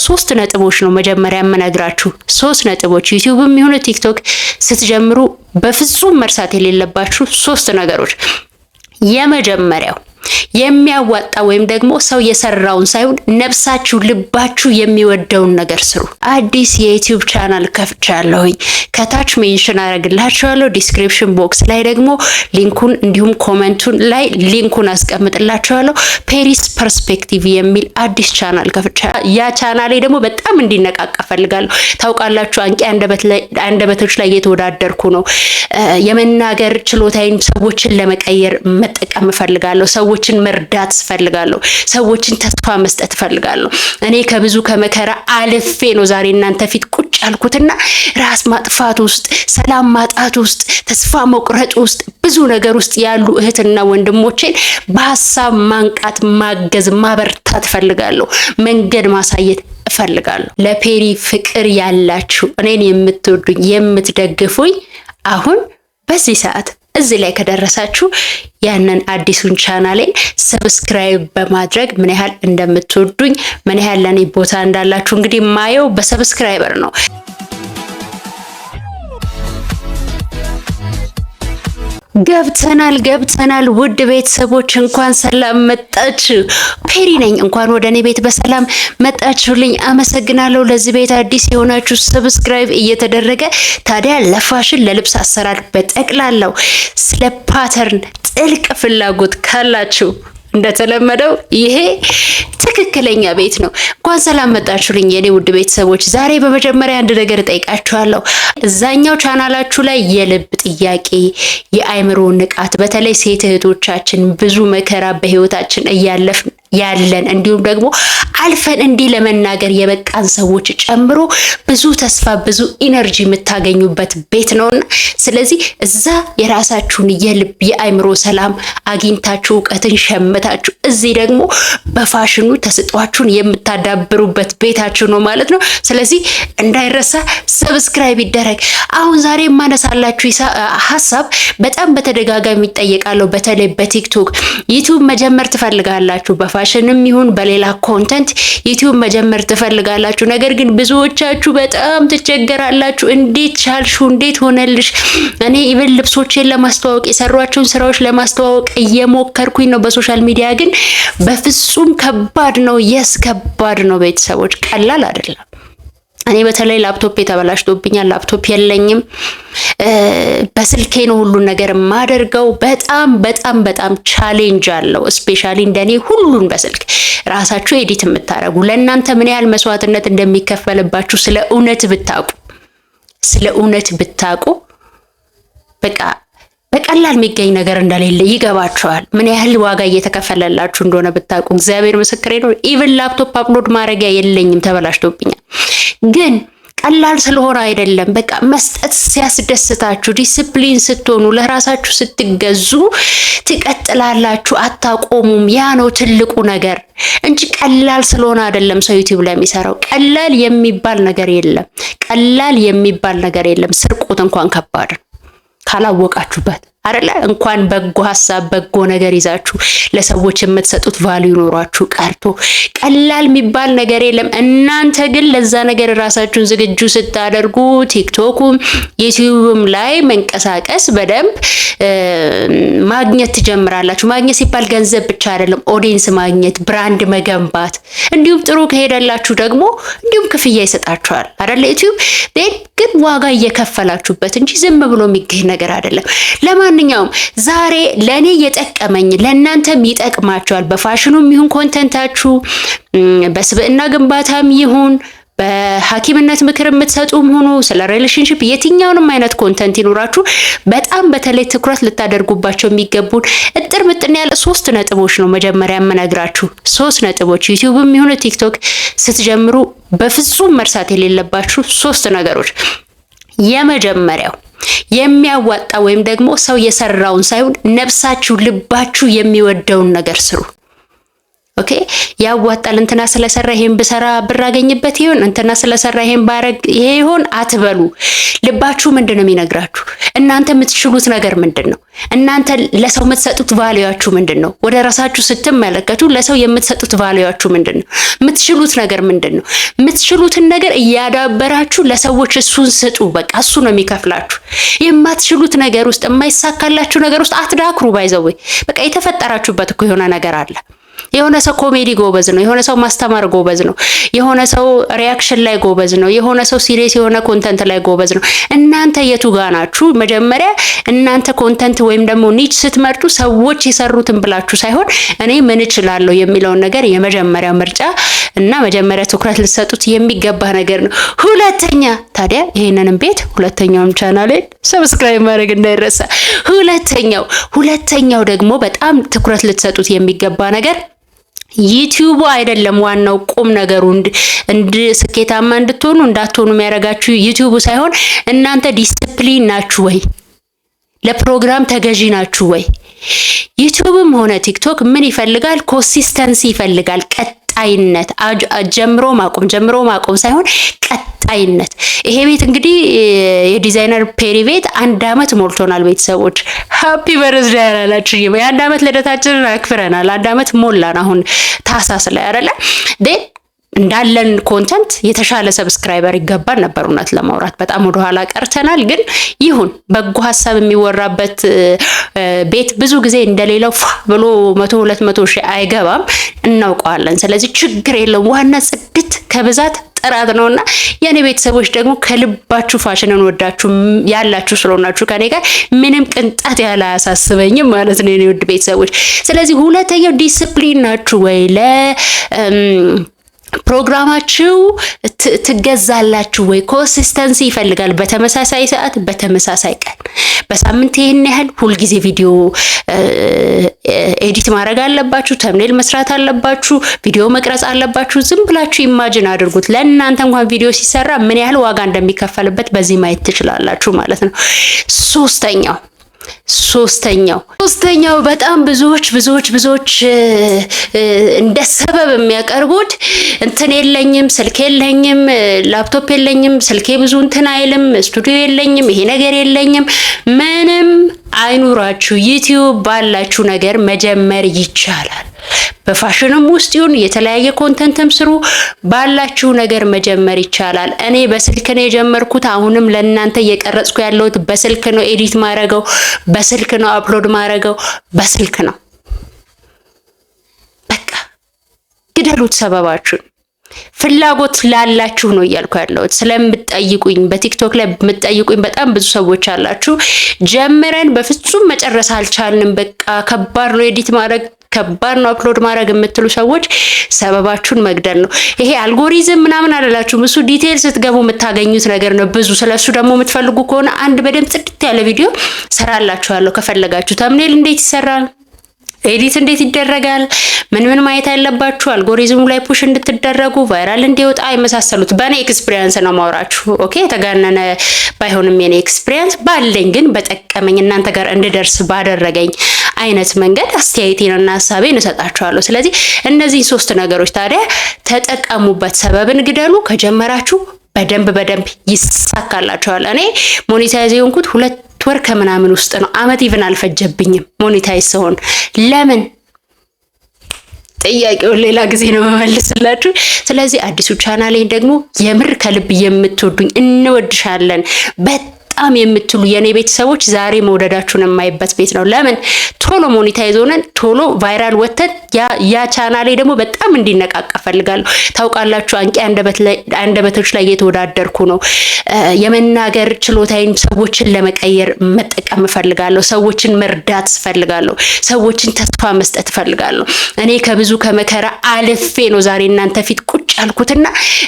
ሶስት ነጥቦች ነው መጀመሪያ የምነግራችሁ። ሶስት ነጥቦች ዩቲዩብም ይሁን ቲክቶክ ስትጀምሩ በፍጹም መርሳት የሌለባችሁ ሶስት ነገሮች። የመጀመሪያው የሚያዋጣ ወይም ደግሞ ሰው የሰራውን ሳይሆን ነፍሳችሁ ልባችሁ የሚወደውን ነገር ስሩ። አዲስ የዩቲዩብ ቻናል ከፍቻለሁኝ። ከታች ሜንሽን አደርግላችኋለሁ። ዲስክሪፕሽን ቦክስ ላይ ደግሞ ሊንኩን እንዲሁም ኮሜንቱን ላይ ሊንኩን አስቀምጥላችኋለሁ። ፔሪስ ፐርስፔክቲቭ የሚል አዲስ ቻናል ከፍቻለሁ። ያ ቻናሌ ደግሞ በጣም እንዲነቃቃ ፈልጋለሁ። ታውቃላችሁ አንቂ አንደበቶች ላይ እየተወዳደርኩ ነው። የመናገር ችሎታዬን ሰዎችን ለመቀየር መጠቀም እፈልጋለሁ። ሰዎችን መርዳት እፈልጋለሁ። ሰዎችን ተስፋ መስጠት እፈልጋለሁ። እኔ ከብዙ ከመከራ አልፌ ነው ዛሬ እናንተ ፊት ቁጭ ያልኩትና ራስ ማጥፋት ውስጥ፣ ሰላም ማጣት ውስጥ፣ ተስፋ መቁረጥ ውስጥ፣ ብዙ ነገር ውስጥ ያሉ እህትና ወንድሞቼን በሀሳብ ማንቃት፣ ማገዝ፣ ማበርታት እፈልጋለሁ። መንገድ ማሳየት እፈልጋለሁ። ለፔሪ ፍቅር ያላችሁ እኔን የምትወዱኝ የምትደግፉኝ አሁን በዚህ ሰዓት እዚህ ላይ ከደረሳችሁ ያንን አዲሱን ቻናሌን ሰብስክራይብ በማድረግ ምን ያህል እንደምትወዱኝ ምን ያህል ለኔ ቦታ እንዳላችሁ እንግዲህ ማየው በሰብስክራይበር ነው። ገብተናል ውድ ቤተሰቦች እንኳን ሰላም መጣችሁ። ፔሪ ነኝ። እንኳን ወደ እኔ ቤት በሰላም መጣችሁልኝ። አመሰግናለሁ። ለዚህ ቤት አዲስ የሆናችሁ ሰብስክራይብ እየተደረገ ታዲያ ለፋሽን ለልብስ አሰራር በጠቅላላው ስለ ፓተርን ጥልቅ ፍላጎት ካላችሁ እንደተለመደው ይሄ ትክክለኛ ቤት ነው። እንኳን ሰላም መጣችሁልኝ የኔ ውድ ቤተሰቦች። ዛሬ በመጀመሪያ አንድ ነገር እጠይቃችኋለሁ። እዛኛው ቻናላችሁ ላይ የልብ ጥያቄ፣ የአይምሮ ንቃት፣ በተለይ ሴት እህቶቻችን ብዙ መከራ በህይወታችን እያለፍን ያለን እንዲሁም ደግሞ አልፈን እንዲህ ለመናገር የበቃን ሰዎች ጨምሮ ብዙ ተስፋ ብዙ ኢነርጂ የምታገኙበት ቤት ነውና ስለዚህ እዛ የራሳችሁን የልብ የአይምሮ ሰላም አግኝታችሁ እውቀትን ሸምታችሁ እዚህ ደግሞ በፋሽኑ ተስጧችሁን የምታዳብሩበት ቤታችሁ ነው ማለት ነው። ስለዚህ እንዳይረሳ ሰብስክራይብ ይደረግ። አሁን ዛሬ የማነሳላችሁ ሀሳብ በጣም በተደጋጋሚ ይጠየቃለሁ። በተለይ በቲክቶክ ዩቲዩብ መጀመር ትፈልጋላችሁ፣ በፋሽንም ይሁን በሌላ ኮንተንት ዩቲዩብ መጀመር ትፈልጋላችሁ። ነገር ግን ብዙዎቻችሁ በጣም ትቸገራላችሁ። እንዴት ቻልሹ? እንዴት ሆነልሽ? እኔ ኢቨን ልብሶቼን ለማስተዋወቅ የሰሯቸውን ስራዎች ለማስተዋወቅ እየሞከርኩኝ ነው በሶሻል ሚዲያ፣ ግን በፍጹም ከባድ ነው። ከባድ ነው ቤተሰቦች፣ ቀላል አይደለም። እኔ በተለይ ላፕቶፕ ተበላሽቶብኛል። ላፕቶፕ የለኝም። በስልኬ ነው ሁሉን ነገር የማደርገው። በጣም ቻሌንጅ አለው። ስፔሻሊ እንደኔ ሁሉን በስልክ ራሳችሁ ኤዲት የምታረጉ ለእናንተ ምን ያህል መስዋዕትነት እንደሚከፈልባችሁ ስለ እውነት ብታቁ በቃ በቀላል የሚገኝ ነገር እንደሌለ ይገባችኋል። ምን ያህል ዋጋ እየተከፈለላችሁ እንደሆነ ብታቁ እግዚአብሔር ምስክሬ ነው። ኢቭን ላፕቶፕ አፕሎድ ማድረጊያ የለኝም፣ ተበላሽቶብኛል። ግን ቀላል ስለሆነ አይደለም። በቃ መስጠት ሲያስደስታችሁ፣ ዲሲፕሊን ስትሆኑ፣ ለራሳችሁ ስትገዙ ትቀጥላላችሁ፣ አታቆሙም። ያ ነው ትልቁ ነገር እንጂ ቀላል ስለሆነ አይደለም ሰው ዩቲዩብ ላይ የሚሰራው። ቀላል የሚባል ነገር የለም። ስርቆት እንኳን ከባድ ነው ካላወቃችሁበት አይደለ? እንኳን በጎ ሐሳብ በጎ ነገር ይዛችሁ ለሰዎች የምትሰጡት ቫልዩ ኖሯችሁ ቀርቶ ቀላል የሚባል ነገር የለም። እናንተ ግን ለዛ ነገር ራሳችሁን ዝግጁ ስታደርጉ ቲክቶኩም ዩቲዩብም ላይ መንቀሳቀስ በደንብ ማግኘት ትጀምራላችሁ። ማግኘት ሲባል ገንዘብ ብቻ አይደለም፣ ኦዲየንስ ማግኘት፣ ብራንድ መገንባት፣ እንዲሁም ጥሩ ከሄደላችሁ ደግሞ እንዲሁም ክፍያ ይሰጣችኋል አይደለ? ዩቲዩብ ግን ዋጋ እየከፈላችሁበት እንጂ ዝም ብሎ የሚገኝ ነገር አይደለም። ለማንኛውም ዛሬ ለኔ የጠቀመኝ ለእናንተም ይጠቅማችኋል። በፋሽኑም ይሁን ኮንተንታችሁ፣ በስብዕና ግንባታም ይሁን በሐኪምነት ምክር የምትሰጡም ሆኖ ስለ ሪሌሽንሺፕ የትኛውንም አይነት ኮንተንት ይኖራችሁ በጣም በተለይ ትኩረት ልታደርጉባቸው የሚገቡን እጥር ምጥን ያለ ሶስት ነጥቦች ነው መጀመሪያ የምነግራችሁ። ሶስት ነጥቦች ዩቲዩብም ይሁን ቲክቶክ ስትጀምሩ በፍጹም መርሳት የሌለባችሁ ሶስት ነገሮች። የመጀመሪያው የሚያዋጣ ወይም ደግሞ ሰው የሰራውን ሳይሆን ነፍሳችሁ ልባችሁ የሚወደውን ነገር ስሩ። ኦኬ ያዋጣል እንትና ስለሰራ ይሄን ብሰራ ብር አገኝበት ይሁን እንትና ስለሰራ ይሄን ባረግ ይሄ ይሁን አትበሉ። ልባችሁ ምንድነው የሚነግራችሁ? እናንተ የምትችሉት ነገር ምንድነው? እናንተ ለሰው የምትሰጡት ቫልዩአችሁ ምንድነው? ወደ ራሳችሁ ስትመለከቱ ለሰው የምትሰጡት ቫልዩአችሁ ምንድነው? የምትችሉት ነገር ምንድነው? የምትችሉትን ነገር እያዳበራችሁ ለሰዎች እሱን ስጡ። በቃ እሱ ነው የሚከፍላችሁ። የማትችሉት ነገር ውስጥ የማይሳካላችሁ ነገር ውስጥ አትዳክሩ። ባይዘው በቃ የተፈጠራችሁበት እኮ የሆነ ነገር አለ። የሆነ ሰው ኮሜዲ ጎበዝ ነው፣ የሆነ ሰው ማስተማር ጎበዝ ነው፣ የሆነ ሰው ሪያክሽን ላይ ጎበዝ ነው፣ የሆነ ሰው ሲሪየስ የሆነ ኮንተንት ላይ ጎበዝ ነው። እናንተ የቱ ጋ ናችሁ? መጀመሪያ እናንተ ኮንተንት ወይም ደግሞ ኒች ስትመርጡ ሰዎች የሰሩትን ብላችሁ ሳይሆን እኔ ምን እችላለሁ የሚለውን ነገር የመጀመሪያ ምርጫ እና መጀመሪያ ትኩረት ልትሰጡት የሚገባ ነገር ነው። ሁለተኛ ታዲያ ይሄንንም ቤት ሁለተኛውም ቻናሌን ሰብስክራይብ ማድረግ እንዳይረሳ። ሁለተኛው ደግሞ በጣም ትኩረት ልትሰጡት የሚገባ ነገር ዩቲዩብ አይደለም ዋናው ቁም ነገሩ። ስኬታማ እንድትሆኑ እንዳትሆኑ የሚያደርጋችሁ ዩቲዩብ ሳይሆን እናንተ ዲሲፕሊን ናችሁ ወይ? ለፕሮግራም ተገዢ ናችሁ ወይ? ዩቲዩብም ሆነ ቲክቶክ ምን ይፈልጋል? ኮንሲስተንሲ ይፈልጋል። ቀጣይነት፣ ጀምሮ ማቆም ሳይሆን ቀጣይነት። ይሄ ቤት እንግዲህ የዲዛይነር ፔሪ ቤት 1 አመት ሞልቶናል። ቤተሰቦች ሃፒ በርዝዴ ያላላችሁ የ1 አመት ልደታችንን አክብረናል። 1 አመት ሞላን። አሁን ታሳስ ላይ አይደለ እንዳለን ኮንተንት የተሻለ ሰብስክራይበር ይገባል ነበር። እውነት ለማውራት በጣም ወደ ኋላ ቀርተናል። ግን ይሁን በጎ ሀሳብ የሚወራበት ቤት ብዙ ጊዜ እንደሌላው ብሎ 100-200 ሺህ አይገባም፣ እናውቀዋለን። ስለዚህ ችግር የለም። ዋና ጽድት ከብዛት ጥራት ነውና የኔ ቤተሰቦች ደግሞ ከልባችሁ ፋሽንን ወዳችሁ ያላችሁ ስለሆናችሁ ከኔ ጋር ምንም ቅንጣት ያለ አያሳስበኝም ማለት ነው የኔ ውድ ቤተሰቦች። ስለዚህ ሁለተኛው ዲሲፕሊን ናችሁ ወይ? ፕሮግራማችሁ ትገዛላችሁ ወይ? ኮንሲስተንሲ ይፈልጋል። በተመሳሳይ ሰዓት በተመሳሳይ ቀን በሳምንት ይሄን ያህል ሁልጊዜ ቪዲዮ ኤዲት ማድረግ አለባችሁ፣ ተምኔል መስራት አለባችሁ፣ ቪዲዮ መቅረጽ አለባችሁ። ዝም ብላችሁ ኢማጂን አድርጉት። ለእናንተ እንኳን ቪዲዮ ሲሰራ ምን ያህል ዋጋ እንደሚከፈልበት በዚህ ማየት ትችላላችሁ ማለት ነው። ሶስተኛው በጣም ብዙዎች እንደ ሰበብ የሚያቀርቡት እንትን የለኝም፣ ስልክ የለኝም፣ ላፕቶፕ የለኝም፣ ስልኬ ብዙ እንትን አይልም፣ ስቱዲዮ የለኝም፣ ይሄ ነገር የለኝም። ምንም አይኑራችሁ፣ ዩቲዩብ ባላችሁ ነገር መጀመር ይቻላል። በፋሽንም ውስጥ ይሁን የተለያየ ኮንተንትም ስሩ፣ ባላችሁ ነገር መጀመር ይቻላል። እኔ በስልክ ነው የጀመርኩት። አሁንም ለእናንተ እየቀረጽኩ ያለሁት በስልክ ነው። ኤዲት ማረገው በስልክ ነው። አፕሎድ ማረገው በስልክ ነው። በቃ ግደሉት ሰበባችሁን። ፍላጎት ላላችሁ ነው እያልኩ ያለሁት። ስለምትጠይቁኝ በቲክቶክ ላይ የምትጠይቁኝ በጣም ብዙ ሰዎች አላችሁ። ጀምረን በፍጹም መጨረስ አልቻልንም፣ በቃ ከባድ ነው ኤዲት ማድረግ፣ ከባድ ነው አፕሎድ ማድረግ የምትሉ ሰዎች ሰበባችሁን መግደል ነው። ይሄ አልጎሪዝም ምናምን አላላችሁም። እሱ ዲቴል ስትገቡ የምታገኙት ነገር ነው። ብዙ ስለሱ ደግሞ የምትፈልጉ ከሆነ አንድ በደንብ ጽድት ያለ ቪዲዮ ሰራላችኋለሁ ከፈለጋችሁ። ተምኔል እንዴት ይሰራል፣ ኤዲት እንዴት ይደረጋል፣ ምን ማየት ያለባችሁ፣ አልጎሪዝሙ ላይ ፑሽ እንድትደረጉ፣ ቫይራል እንዲወጣ የመሳሰሉት በእኔ ኤክስፒሪየንስ ነው ማውራችሁ። ኦኬ የተጋነነ ባይሆንም የኔ ኤክስፒሪየንስ ባለኝ ግን በጠቀመኝ እናንተ ጋር እንድደርስ ባደረገኝ አይነት መንገድ አስተያየቴንና ሀሳቤን እሰጣችኋለሁ። ስለዚህ እነዚህ 3 ነገሮች ታዲያ ተጠቀሙበት። ሰበብን ግደሉ። ከጀመራችሁ በደንብ ይሳካላችኋል። እኔ ሞኔታይዝ የሆንኩት 2 ወር ከምናምን ውስጥ ነው። አመት ኢቭን አልፈጀብኝም ሞኔታይዝ ስሆን። ለምን? ጥያቄውን ሌላ ጊዜ ነው መመልስላችሁ። ስለዚህ አዲሱ ቻናሌን ደግሞ የምር ከልብ የምትወዱኝ እንወድሻለን በጣም የምትሉ የኔ ቤተሰቦች ዛሬ መውደዳችሁን የማይበት ቤት ነው። ለምን? ቶሎ ሞኔታይዝ ሆነን ቶሎ ቫይራል ወተን ያ ቻናሌ ደግሞ በጣም እንዲነቃቃ ፈልጋለሁ። ታውቃላችሁ አንቂ አንደበቶች ላይ እየተወዳደርኩ ነው። የመናገር ችሎታዬን ሰዎችን ለመቀየር መጠቀም ፈልጋለሁ። ሰዎችን መርዳት ፈልጋለሁ። ሰዎችን ተስፋ መስጠት ፈልጋለሁ። እኔ ከብዙ ከመከራ አልፌ ነው ዛሬ እናንተ ፊት ቁጭ ያልኩትና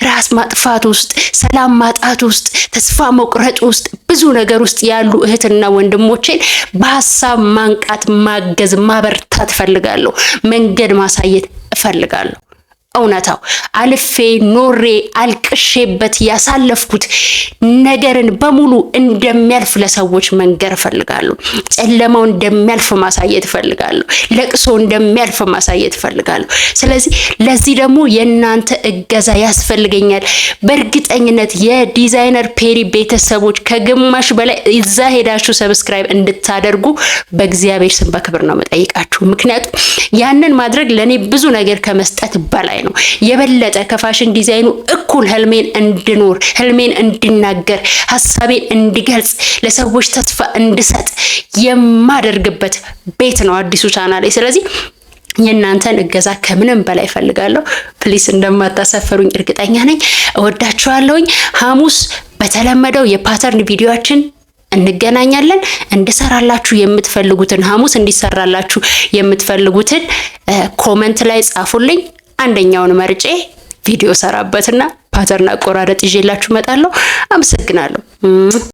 ራስ ማጥፋት ውስጥ፣ ሰላም ማጣት ውስጥ፣ ተስፋ መቁረጥ ውስጥ ብዙ ነገር ውስጥ ያሉ እህትና ወንድሞቼን በሐሳብ ማንቃት፣ ማገዝ፣ ማበርታት ፈልጋለሁ። መንገድ ማሳየት እፈልጋለሁ። እውነታው አልፌ ኖሬ አልቅሼበት ያሳለፍኩት ነገርን በሙሉ እንደሚያልፍ ለሰዎች መንገር እፈልጋለሁ። ጨለማው እንደሚያልፍ ማሳየት እፈልጋለሁ። ለቅሶ እንደሚያልፍ ማሳየት እፈልጋለሁ። ስለዚህ ለዚህ ደግሞ የእናንተ እገዛ ያስፈልገኛል። በእርግጠኝነት የዲዛይነር ፔሪ ቤተሰቦች ከግማሽ በላይ እዛ ሄዳችሁ ሰብስክራይብ እንድታደርጉ በእግዚአብሔር ስም በክብር ነው መጠይቃችሁ። ምክንያቱም ያንን ማድረግ ለኔ ብዙ ነገር ከመስጠት በላይ ነው። የበለጠ ከፋሽን ዲዛይኑ እኩል ህልሜን እንድኖር፣ ህልሜን እንድናገር፣ ሐሳቤን እንድገልጽ፣ ለሰዎች ተስፋ እንድሰጥ የማደርግበት ቤት ነው አዲሱ ቻናሌ። ስለዚህ የእናንተን እገዛ ከምንም በላይ ፈልጋለሁ። ፕሊስ እንደማታሰፈሩኝ እርግጠኛ ነኝ። እወዳችኋለሁኝ። ሐሙስ በተለመደው የፓተርን ቪዲዮአችን እንገናኛለን። እንድሰራላችሁ የምትፈልጉትን ሐሙስ እንዲሰራላችሁ የምትፈልጉትን ኮሜንት ላይ ጻፉልኝ። አንደኛውን መርጬ ቪዲዮ ሰራበትና ፓተርን አቆራረጥ ይዤላችሁ እመጣለሁ። አመሰግናለሁ።